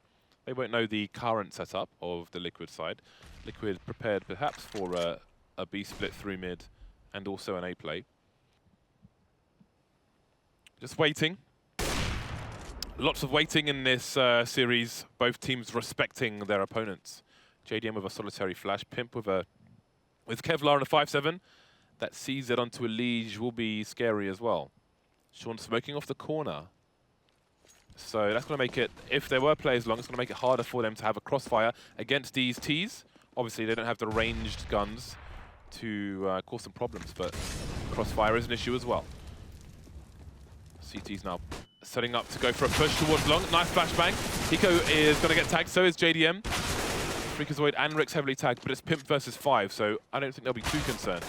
They won't know the current setup of the Liquid side. Liquid prepared perhaps for a B split through mid and also an A play. Just waiting. Lots of waiting in this series. Both teams respecting their opponents. JDM with a solitary flash, Pimp with Kevlar and a 5-7. That sees it onto ELEAGUE will be scary as well. Sean smoking off the corner. So that's going to make it, if there were players long, it's going to make it harder for them to have a crossfire against these Ts. Obviously, they don't have the ranged guns to cause some problems, but crossfire is an issue as well. CT's now setting up to go for a push towards long. Nice flashbang. Hiko is going to get tagged, so is JDM. Freaka's Void and Rick's heavily tagged, but it's Pimp versus 5, so I don't think they'll be too concerned.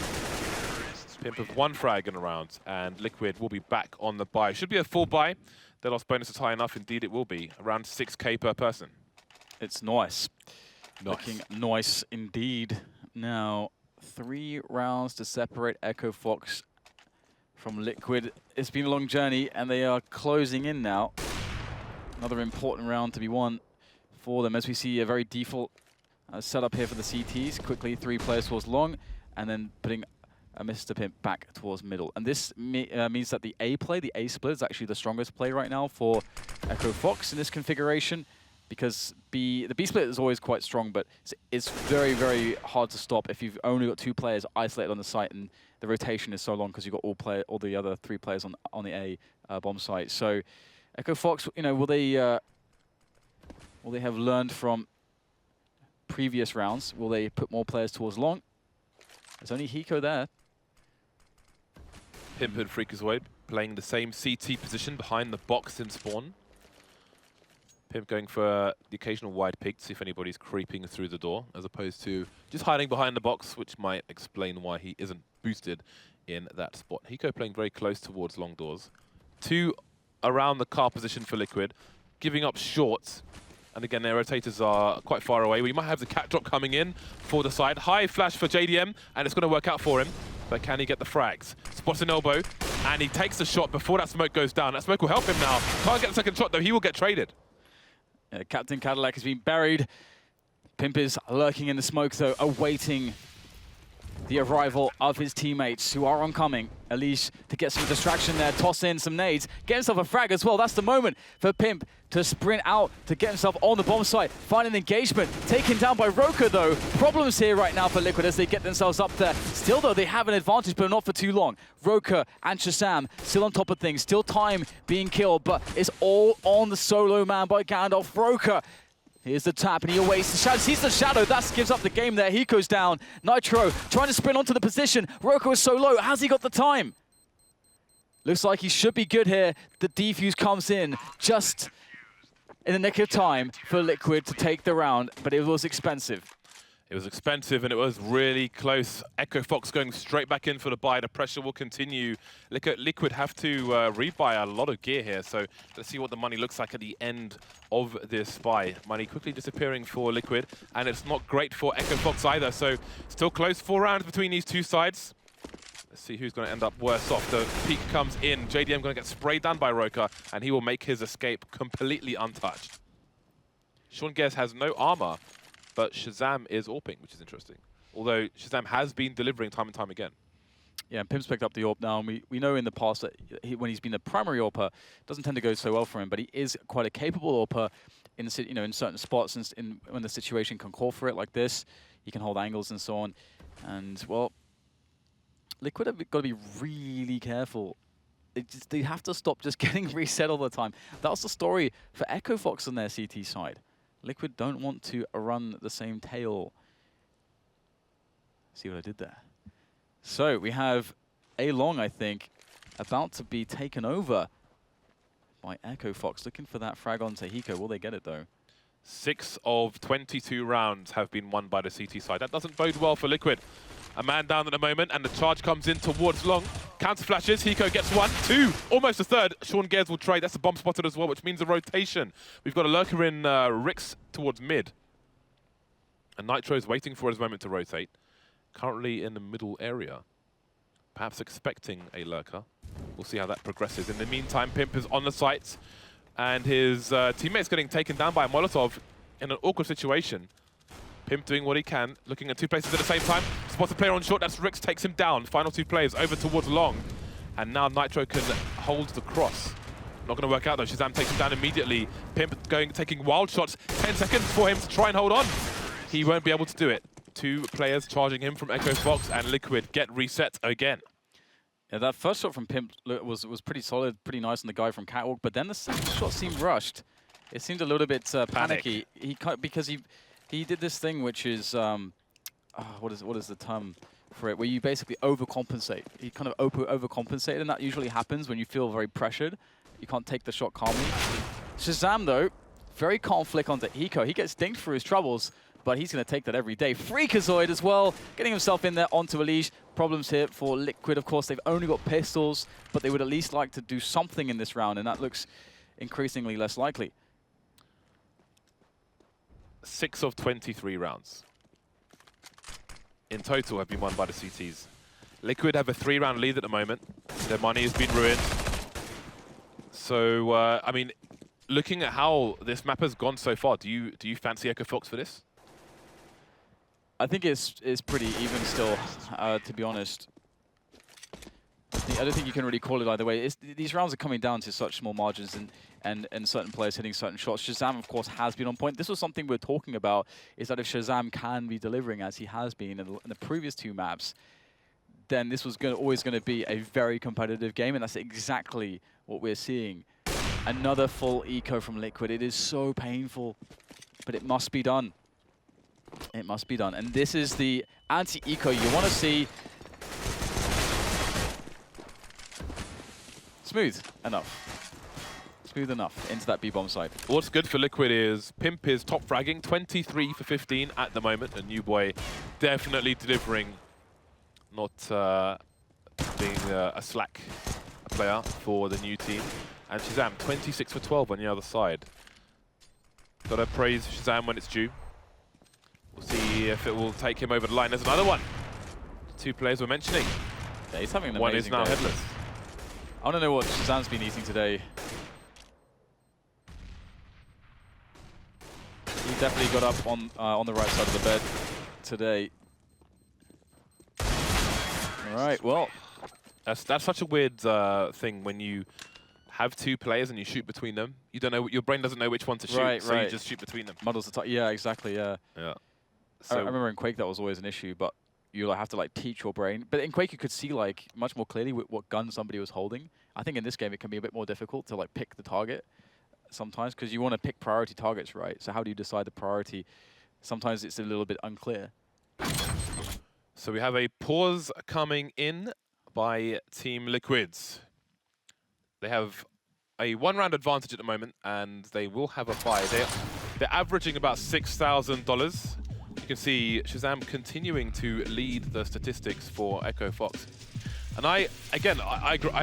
Pimp with 1 frag in a round, and Liquid will be back on the buy. Should be a full buy. Their loss bonus is high enough. Indeed, it will be. Around 6K per person.
It's nice.
Nice.
Looking nice indeed. Now, 3 rounds to separate EchoFox from Liquid. It's been a long journey, and they are closing in now. Another important round to be won for them, as we see a very default setup here for the CTs. Quickly, 3 players towards long, and then putting Mr. Pimp back towards middle. And this means that the A play, the A split, is actually the strongest play right now for EchoFox in this configuration, because the B split is always quite strong, but it's very, very hard to stop if you've only got 2 players isolated on the site, and the rotation is so long because you've got all the other 3 players on the A bomb site. So EchoFox, you know, will they have learned from previous rounds? Will they put more players towards long? There's only Hiko there.
Pimp and Freaka's Void playing the same CT position behind the box in spawn. Pimp going for the occasional wide peek to see if anybody's creeping through the door, as opposed to just hiding behind the box, which might explain why he isn't boosted in that spot. Hiko playing very close towards long doors. 2 around the car position for Liquid, giving up shorts. And again, their rotators are quite far away. We might have the cat drop coming in for the side. High flash for JDM, and it's going to work out for him. But can he get the frags? Spots an elbow, and he takes the shot before that smoke goes down. That smoke will help him now. Can't get the second shot, though. He will get traded.
Captain Cadillac has been buried. Pimp is lurking in the smoke, though, awaiting the arrival of his teammates who are oncoming. ELEAGUE to get some distraction there, toss in some nades, get himself a frag as well. That's the moment for Pimp to sprint out to get himself on the bomb site, find an engagement. Taken down by Roka though. Problems here right now for Liquid as they get themselves up there. Still though, they have an advantage, but not for too long. Roka and Shazam still on top of things, still time being killed, but it's all on the solo man by Gandalf. Roka. Here's the tap, and he awaits the shadow. Sees the shadow. That gives up the game there. He goes down. Nitro trying to sprint onto the position. Roka is so low. Has he got the time? Looks like he should be good here. The defuse comes in just in the nick of time for Liquid to take the round, but it was expensive.
It was expensive and it was really close. EchoFox going straight back in for the buy. The pressure will continue. Liquid have to rebuy a lot of gear here, so let's see what the money looks like at the end of this buy. Money quickly disappearing for Liquid, and it's not great for EchoFox either, so still close. 4 rounds between these two sides. Let's see who's going to end up worse off. The peak comes in. JDM going to get sprayed down by Roka, and he will make his escape completely untouched. Sean Guess has no armor, but Shazam is AWPing, which is interesting. Although Shazam has been delivering time and time again.
Yeah, and Pimp's picked up the AWP now, and we know in the past that when he's been a primary AWPer, it doesn't tend to go so well for him, but he is quite a capable AWPer in in certain spots and when the situation can call for it like this. He can hold angles and so on. And, well, Liquid have got to be really careful. They have to stop just getting reset all the time. That was the story for EchoFox on their CT side. Liquid don't want to run the same tail. See what I did there? So we have A Long, I think, about to be taken over by EchoFox. Looking for that frag onto Hiko. Will they get it though?
6 of 22 rounds have been won by the CT side. That doesn't bode well for Liquid. A man down at the moment, and the charge comes in towards Long. Counter flashes, Hiko gets 1, 2, almost a third. Sean Gares will trade. That's a bomb spotted as well, which means a rotation. We've got a lurker in Rix towards mid. And Nitro is waiting for his moment to rotate. Currently in the middle area. Perhaps expecting a lurker. We'll see how that progresses. In the meantime, Pimp is on the sites, and his teammate's getting taken down by a Molotov in an awkward situation. Pimp doing what he can, looking at 2 places at the same time. Spots a player on short, that's Rix, takes him down. Final 2 players over towards Long. And now Nitro can hold the cross. Not going to work out though, Shazam takes him down immediately. Pimp taking wild shots, 10 seconds for him to try and hold on. He won't be able to do it. 2 players charging him from EchoFox, and Liquid get reset again.
Yeah, that first shot from Pimp was pretty solid, pretty nice on the guy from Catwalk, but then the second shot seemed rushed. It seemed a little bit panicky. Because he did this thing which is, what is the term for it, where you basically overcompensate. He kind of overcompensated, and that usually happens when you feel very pressured. You can't take the shot calmly. Shazam, though, very calm flick onto Hiko. He gets dinged for his troubles, but he's going to take that every day. Freakazoid as well, getting himself in there onto ELEAGUE. Problems here for Liquid, of course. They've only got pistols, but they would at least like to do something in this round, and that looks increasingly less likely.
6 of 23 rounds in total have been won by the CTs. Liquid have a 3-round lead at the moment. Their money has been ruined. So, I mean, looking at how this map has gone so far, do you fancy EchoFox for this?
I think it's pretty even still, to be honest. I don't think you can really call it either way. These rounds are coming down to such small margins and certain players hitting certain shots. Shazam, of course, has been on point. This was something we were talking about, is that if Shazam can be delivering as he has been in the previous 2 maps, then this was always going to be a very competitive game, and that's exactly what we're seeing. Another full eco from Liquid. It is so painful, but it must be done. It must be done. And this is the anti-eco you want to see. Smooth enough. Smooth enough into that B-bomb side.
What's good for Liquid is Pimp is top fragging, 23 for 15 at the moment. And New Boy definitely delivering, not being a slack player for the new team. And Shazam, 26 for 12 on the other side. Gotta praise Shazam when it's due. We'll see if it will take him over the line. There's another one. 2 players we're mentioning.
Yeah, he's having an
one
amazing
is now
day.
headless.
I want to know what Shazam's been eating today. He definitely got up on the right side of the bed today. All right, well.
That's such a weird thing when you have two players and you shoot between them. You don't know, your brain doesn't know which one to shoot, so you just shoot between them.
Muddles the top. Yeah, exactly, yeah.
Yeah.
So I remember in Quake that was always an issue, but you have to like teach your brain. But in Quake you could see like much more clearly what gun somebody was holding. I think in this game it can be a bit more difficult to like pick the target sometimes because you want to pick priority targets, right? So how do you decide the priority? Sometimes it's a little bit unclear.
So we have a pause coming in by Team Liquids. They have a one-round advantage at the moment, and they will have a buy. They're averaging about $6,000. You can see Shazam continuing to lead the statistics for EchoFox. And I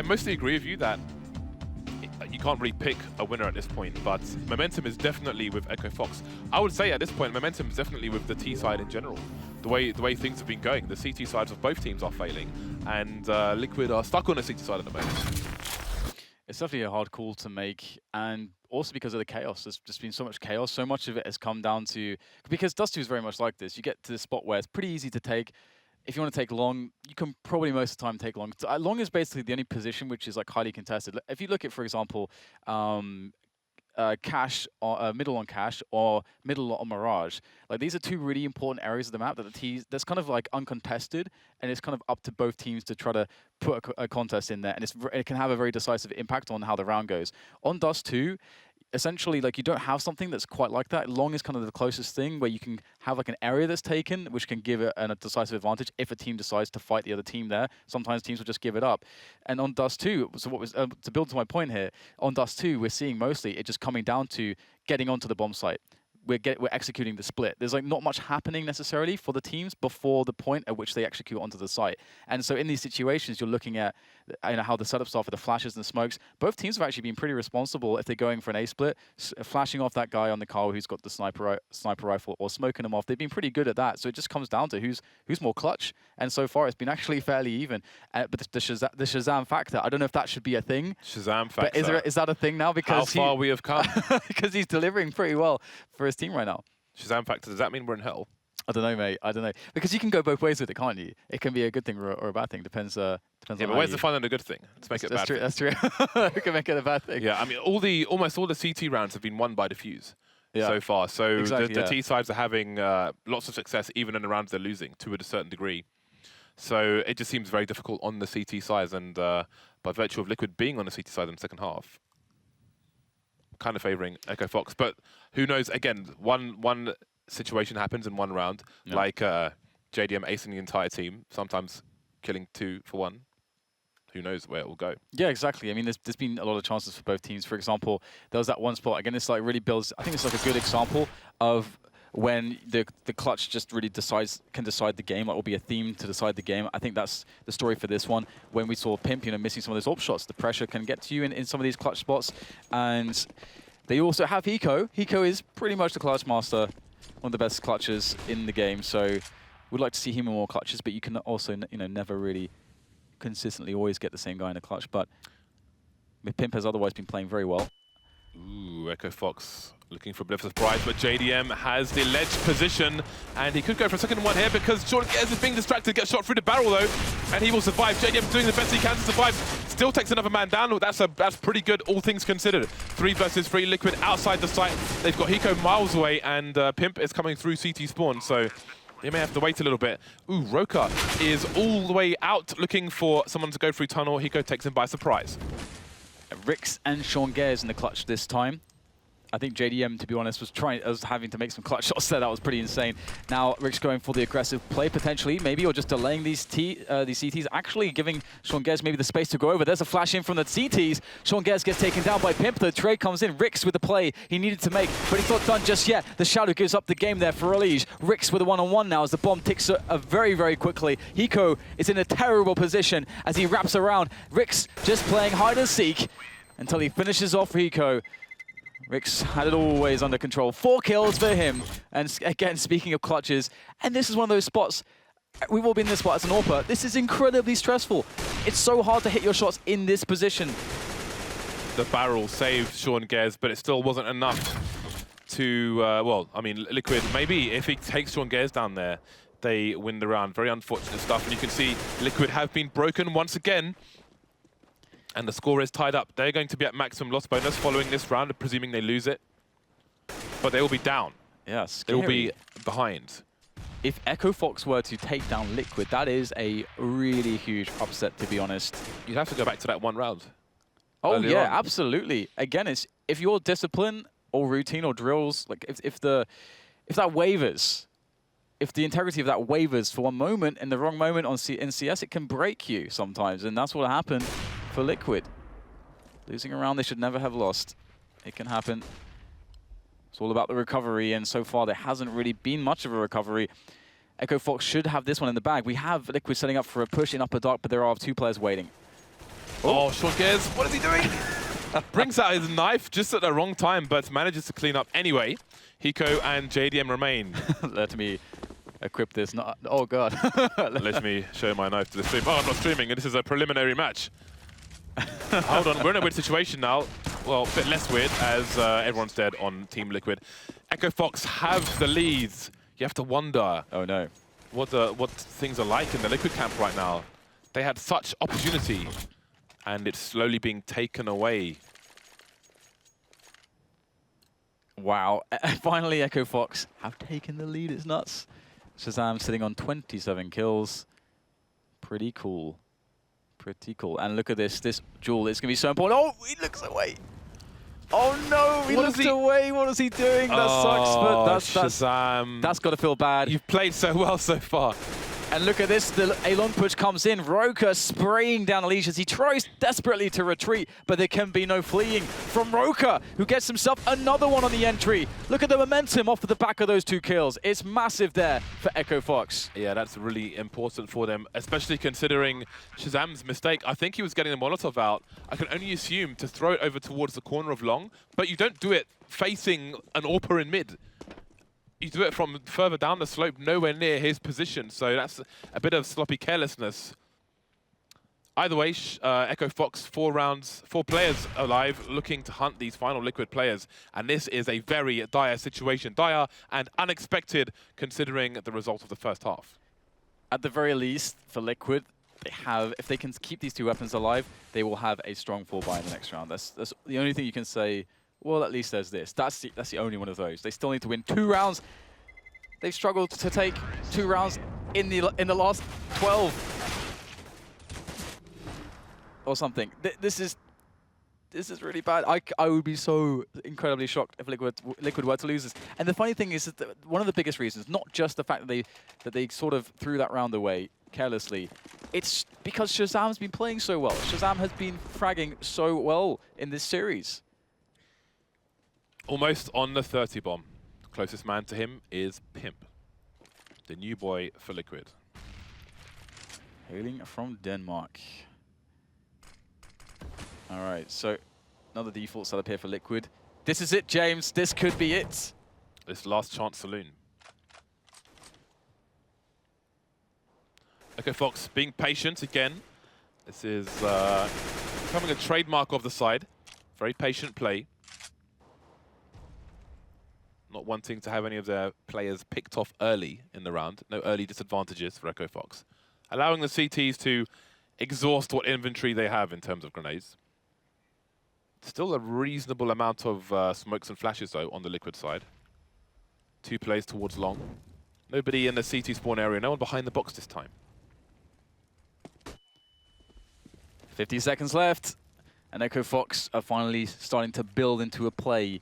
mostly agree with you that you can't really pick a winner at this point, but momentum is definitely with EchoFox. I would say at this point, momentum is definitely with the T side in general. The way things have been going, the CT sides of both teams are failing, and Liquid are stuck on the CT side at the moment.
It's definitely a hard call to make, and also because of the chaos. There's just been so much chaos. So much of it has come down to, because Dust 2 is very much like this. You get to the spot where it's pretty easy to take. If you want to take long, you can probably most of the time take long. Long is basically the only position which is like highly contested. If you look at, for example, Cache, or middle on Cache, or middle on Mirage, like these are two really important areas of the map that that's kind of like uncontested, and it's kind of up to both teams to try to put a contest in there, and it can have a very decisive impact on how the round goes. On Dust 2, essentially, like, you don't have something that's quite like that. Long is kind of the closest thing where you can have like an area that's taken, which can give it a decisive advantage if a team decides to fight the other team there. Sometimes teams will just give it up. And on Dust 2, so what was to build to my point here, on Dust 2, we're seeing mostly it just coming down to getting onto the bomb site. We're executing the split. There's like not much happening necessarily for the teams before the point at which they execute onto the site. And so in these situations, you're looking at how the setups are for the flashes and the smokes. Both teams have actually been pretty responsible if they're going for an A split, flashing off that guy on the car who's got the sniper rifle or smoking them off. They've been pretty good at that. So it just comes down to who's more clutch. And so far, it's been actually fairly even. But the Shazam factor, I don't know if that should be a thing.
Shazam factor.
But is that a thing now? Because
how far we have come.
Because he's delivering pretty well for his team right now.
Shazam factor, does that mean we're in hell?
I don't know, mate. I don't know. Because you can go both ways with it, can't you? It can be a good thing or a bad thing. Depends on
but where's the fun in a good thing? Let's make it a bad thing.
That's true. We can make it a bad thing.
Yeah, I mean, almost all the CT rounds have been won by Defuse so far. So
exactly,
the T sides are having lots of success, even in the rounds they're losing, to a certain degree. So it just seems very difficult on the CT sides, and by virtue of Liquid being on the CT side in the second half, kind of favouring EchoFox. But who knows? Again, one situation happens in one round, like JDM acing the entire team, sometimes killing 2 for 1. Who knows where it will go? Yeah,
exactly. I mean, there's been a lot of chances for both teams. For example, there was that one spot. Again, it's like really builds. I think it's like a good example of when the clutch just really can decide the game. Like, will be a theme to decide the game. I think that's the story for this one. When we saw Pimp, missing some of those AWP shots, the pressure can get to you in some of these clutch spots. And they also have Hiko. Hiko is pretty much the clutch master, one of the best clutchers in the game. So we'd like to see him in more clutches, but you can also, never really consistently always get the same guy in a clutch. But Pimp has otherwise been playing very well.
Ooh, EchoFox looking for a bit of a surprise, but JDM has the ledge position, and he could go for a second one here because Sean Gez is being distracted, gets shot through the barrel though, and he will survive. JDM doing the best he can to survive, still takes another man down. That's pretty good, all things considered. 3 versus 3, Liquid outside the site. They've got Hiko miles away, and Pimp is coming through CT spawn, so they may have to wait a little bit. Ooh, Roka is all the way out looking for someone to go through tunnel. Hiko takes him by surprise.
Rix and Sean Gez in the clutch this time. I think JDM, to be honest, was having to make some clutch shots there. That was pretty insane. Now Rix going for the aggressive play potentially, maybe, or just delaying these CTs, actually giving Sean Gez maybe the space to go over. There's a flash in from the CTs. Sean Gez gets taken down by Pimp. The trade comes in. Rix with the play he needed to make, but he's not done just yet. The Shadow gives up the game there for ELEAGUE. Rix with a one-on-one now as the bomb ticks very, very quickly. Hiko is in a terrible position as he wraps around. Rix just playing hide and seek until he finishes off Hiko. Rix had it always under control. 4 kills for him. And again, speaking of clutches, and this is one of those spots, we've all been in this spot as an AWPer. This is incredibly stressful. It's so hard to hit your shots in this position.
The barrel saved Sean Gez, but it still wasn't enough to, well, I mean, Liquid, maybe if he takes Sean Gez down there, they win the round. Very unfortunate stuff. And you can see Liquid have been broken once again. And the score is tied up. They're going to be at maximum loss bonus following this round, presuming they lose it. But they will be down.
Yeah,
They will be behind.
If EchoFox were to take down Liquid, that is a really huge upset, to be honest.
You'd have to go back to that one round.
Oh
earlier
yeah,
on.
absolutely. Again, it's if your discipline or routine or drills, like if that wavers, if the integrity of that wavers for one moment in the wrong moment in CS, it can break you sometimes, and that's what happened for Liquid. Losing a round they should never have lost. It can happen. It's all about the recovery, and so far there hasn't really been much of a recovery. EchoFox should have this one in the bag. We have Liquid setting up for a push in upper dark, but there are 2 players waiting.
Oh, Sean Gers, what is he doing? Brings out his knife just at the wrong time, but manages to clean up anyway. Hiko and JDM remain.
Let me equip this. Not, oh, God.
Let me show my knife to the stream. Oh, I'm not streaming, and this is a preliminary match. Hold on, we're in a weird situation now. Well, a bit less weird, as everyone's dead on Team Liquid. EchoFox have the leads. You have to wonder
Oh, no.
what things are like in the Liquid camp right now. They had such opportunity, and it's slowly being taken away.
Wow. Finally, EchoFox have taken the lead. It's nuts. Shazam sitting on 27 kills. Pretty cool. Pretty cool. And look at this. This duel is going to be so important. Oh, he looks away. Oh, no. He looked away. What is he doing? That sucks. But
Shazam.
that's got to feel bad.
You've played so well so far.
And look at this, the A-long push comes in. Roka spraying down ELEAGUE as he tries desperately to retreat, but there can be no fleeing from Roka, who gets himself another one on the entry. Look at the momentum off of the back of those 2 kills. It's massive there for EchoFox.
Yeah, that's really important for them, especially considering Shazam's mistake. I think he was getting the Molotov out. I can only assume to throw it over towards the corner of long, but you don't do it facing an AWPer in mid. You do it from further down the slope, nowhere near his position, so that's a bit of sloppy carelessness. Either way, EchoFox 4 players alive, looking to hunt these final Liquid players, and this is a very dire situation. Dire and unexpected, considering the result of the first half.
At the very least, for Liquid, they have, if they can keep these 2 weapons alive, they will have a strong 4-buy in the next round. That's the only thing you can say. Well, at least there's this. That's the only one of those. They still need to win 2 rounds. They've struggled to take 2 rounds in the last 12 or something. This is really bad. I would be so incredibly shocked if Liquid were to lose this. And the funny thing is that one of the biggest reasons, not just the fact that they sort of threw that round away carelessly, it's because Shazam's been playing so well. Shazam has been fragging so well in this series.
Almost on the 30 bomb. The closest man to him is Pimp, the new boy for Liquid.
Hailing from Denmark. All right, so another default setup here for Liquid. This is it, James. This could be it.
This last chance saloon. EchoFox being patient again. This is becoming a trademark of the side. Very patient play. Not wanting to have any of their players picked off early in the round. No early disadvantages for EchoFox. Allowing the CTs to exhaust what inventory they have in terms of grenades. Still a reasonable amount of smokes and flashes, though, on the Liquid side. 2 plays towards long. Nobody in the CT spawn area. No one behind the box this time.
50 seconds left. And EchoFox are finally starting to build into a play.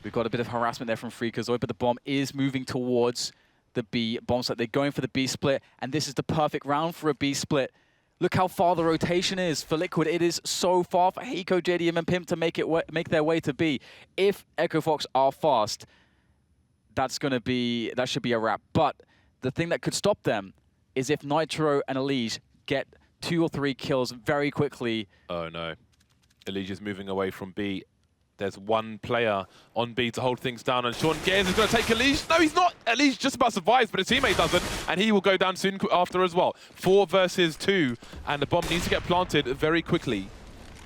We've got a bit of harassment there from Freakazoid, but the bomb is moving towards the B bomb site. They're going for the B split, and this is the perfect round for a B split. Look how far the rotation is for Liquid. It is so far for Hiko, JDM, and Pimp to make their way to B. If EchoFox are fast, that should be a wrap. But the thing that could stop them is if Nitro and ELEAGUE get 2 or 3 kills very quickly.
Oh no, ELEAGUE is moving away from B. There's 1 player on B to hold things down, and Sean Gers is going to take ELEAGUE. No, he's not. ELEAGUE just about survives, but his teammate doesn't, and he will go down soon after as well. 4 versus 2, and the bomb needs to get planted very quickly,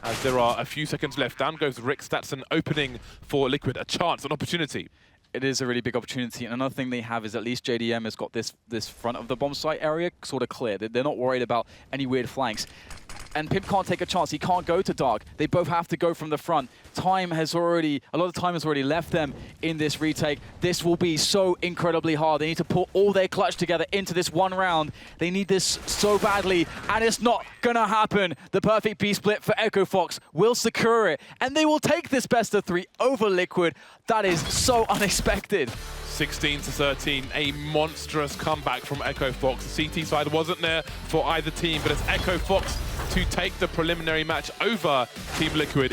as there are a few seconds left. Down goes Rix. That's an opening for Liquid, a chance, an opportunity.
it is a really big opportunity. And another thing they have is at least JDM has got this front of the bomb site area sort of clear. They're not worried about any weird flanks. And Pimp can't take a chance. He can't go to Dark. They both have to go from the front. A lot of time has already left them in this retake. This will be so incredibly hard. They need to put all their clutch together into this one round. They need this so badly, and it's not gonna happen. The perfect B split for EchoFox will secure it, and they will take this best of 3 over Liquid. That is so unexpected.
16-13, a monstrous comeback from EchoFox. The CT side wasn't there for either team, but it's EchoFox to take the preliminary match over Team Liquid.